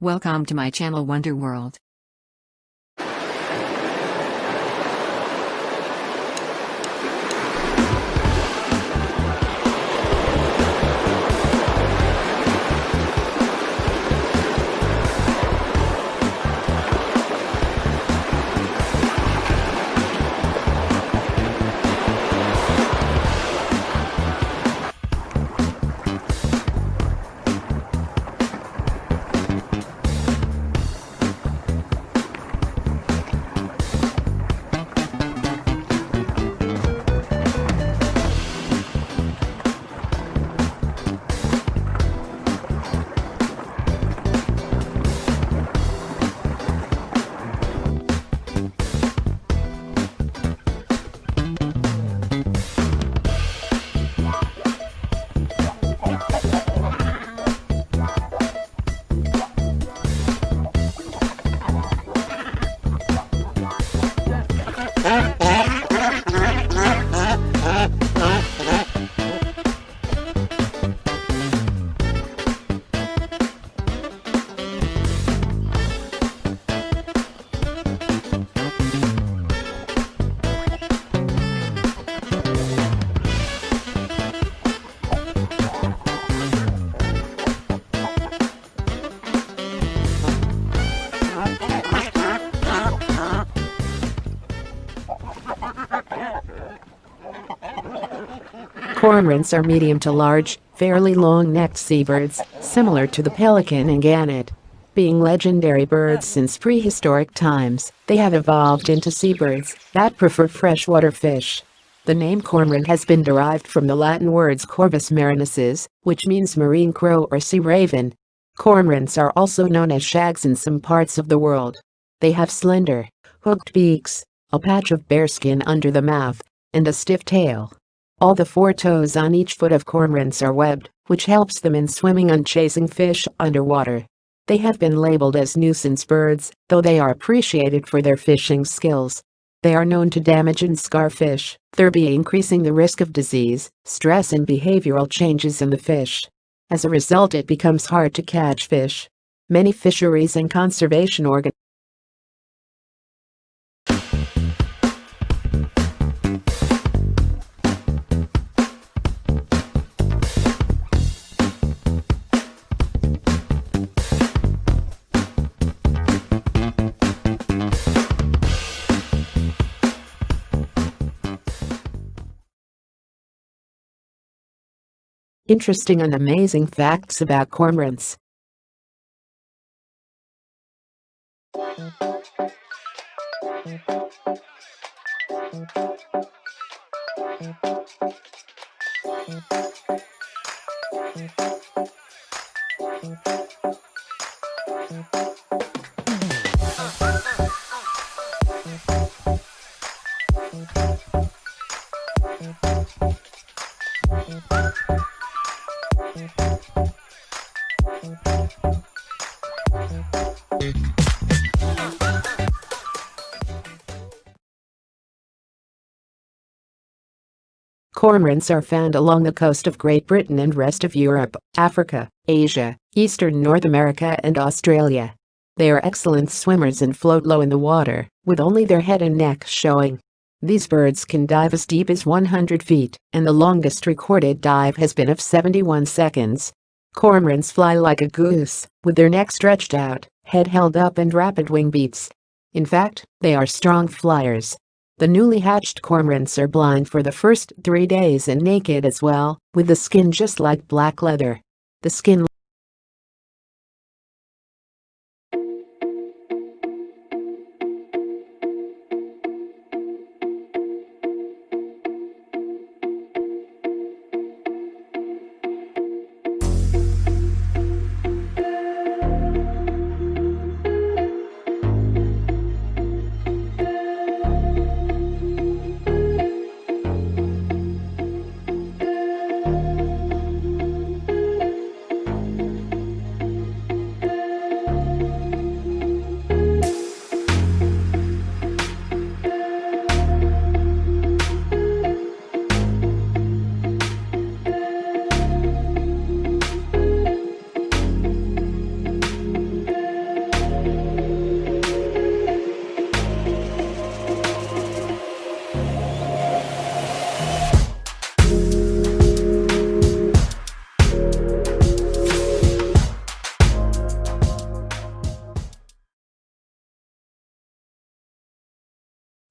Welcome to my channel Wonder World. Cormorants are medium to large, fairly long-necked seabirds, similar to the pelican and gannet. Being legendary birds since prehistoric times, they have evolved into seabirds that prefer freshwater fish. The name cormorant has been derived from the Latin words corvus marineris, which means marine crow or sea raven. Cormorants are also known as shags in some parts of the world. They have slender, hooked beaks, a patch of bare skin under the mouth, and a stiff tail. All the four toes on each foot of cormorants are webbed, which helps them in swimming and chasing fish underwater. They have been labeled as nuisance birds, though they are appreciated for their fishing skills. They are known to damage and scar fish, thereby increasing the risk of disease, stress and behavioral changes in the fish. As a result, it becomes hard to catch fish. Many fisheries and conservation organizations Interesting and amazing facts about cormorants. Cormorants are found along the coast of Great Britain and rest of Europe, Africa, Asia, Eastern North America and Australia. They are excellent swimmers and float low in the water, with only their head and neck showing. These birds can dive as deep as 100 feet, and the longest recorded dive has been of 71 seconds. Cormorants fly like a goose, with their neck stretched out, head held up and rapid wing beats. In fact, they are strong flyers. The newly hatched cormorants are blind for the first 3 days and naked as well, with the skin just like black leather. The skin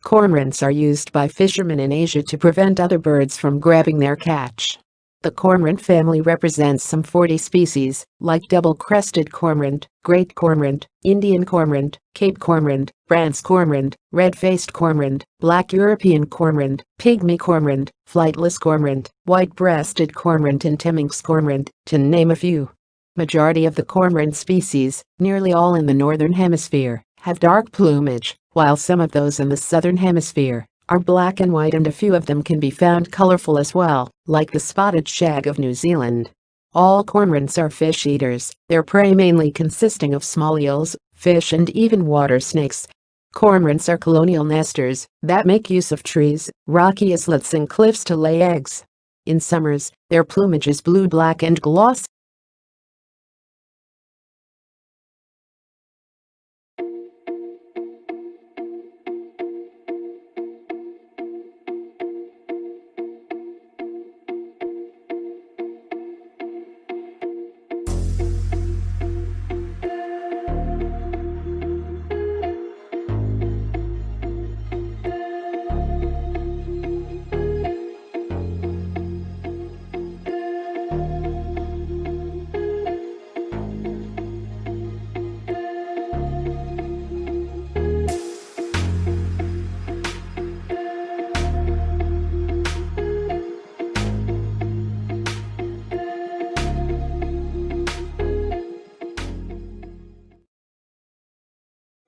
Cormorants are used by fishermen in Asia to prevent other birds from grabbing their catch. The cormorant family represents some 40 species, like double-crested cormorant, great cormorant, Indian cormorant, Cape cormorant, Brandt's cormorant, red-faced cormorant, black European cormorant, pygmy cormorant, flightless cormorant, white-breasted cormorant and Temminck's cormorant, to name a few. Majority of the cormorant species, nearly all in the northern hemisphere, have dark plumage, while some of those in the southern hemisphere are black and white, and a few of them can be found colorful as well, like the spotted shag of New Zealand. All cormorants are fish eaters, their prey mainly consisting of small eels, fish and even water snakes. Cormorants are colonial nesters that make use of trees, rocky islets and cliffs to lay eggs. In summers, their plumage is blue-black and glossy.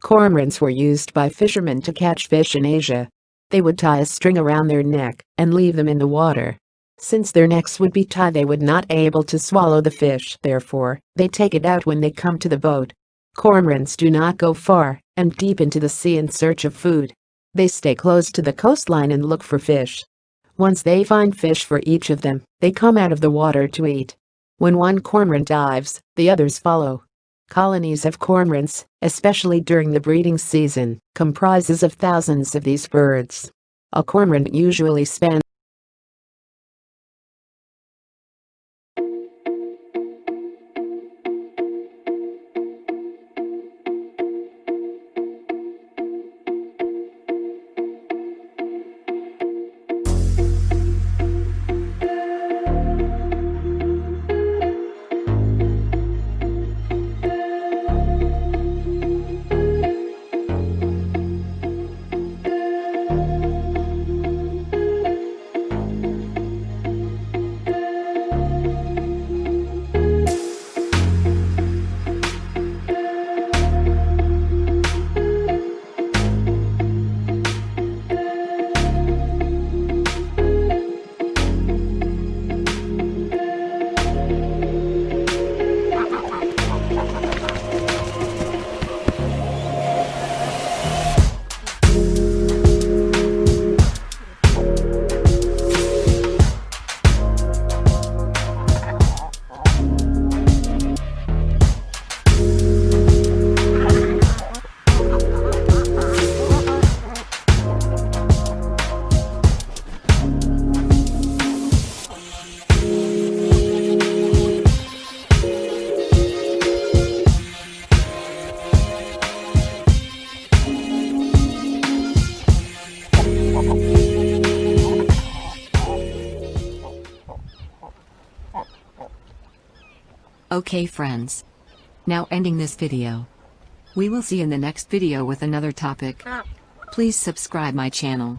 Cormorants were used by fishermen to catch fish in Asia. They would tie a string around their neck and leave them in the water. Since their necks would be tied, they would not be able to swallow the fish, therefore, they take it out when they come to the boat. Cormorants do not go far and deep into the sea in search of food. They stay close to the coastline and look for fish. Once they find fish for each of them, they come out of the water to eat. When one cormorant dives, the others follow. Colonies of cormorants, especially during the breeding season, comprises of thousands of these birds. A cormorant usually spends Okay friends. Now ending this video. We will see in the next video with another topic. Please subscribe my channel.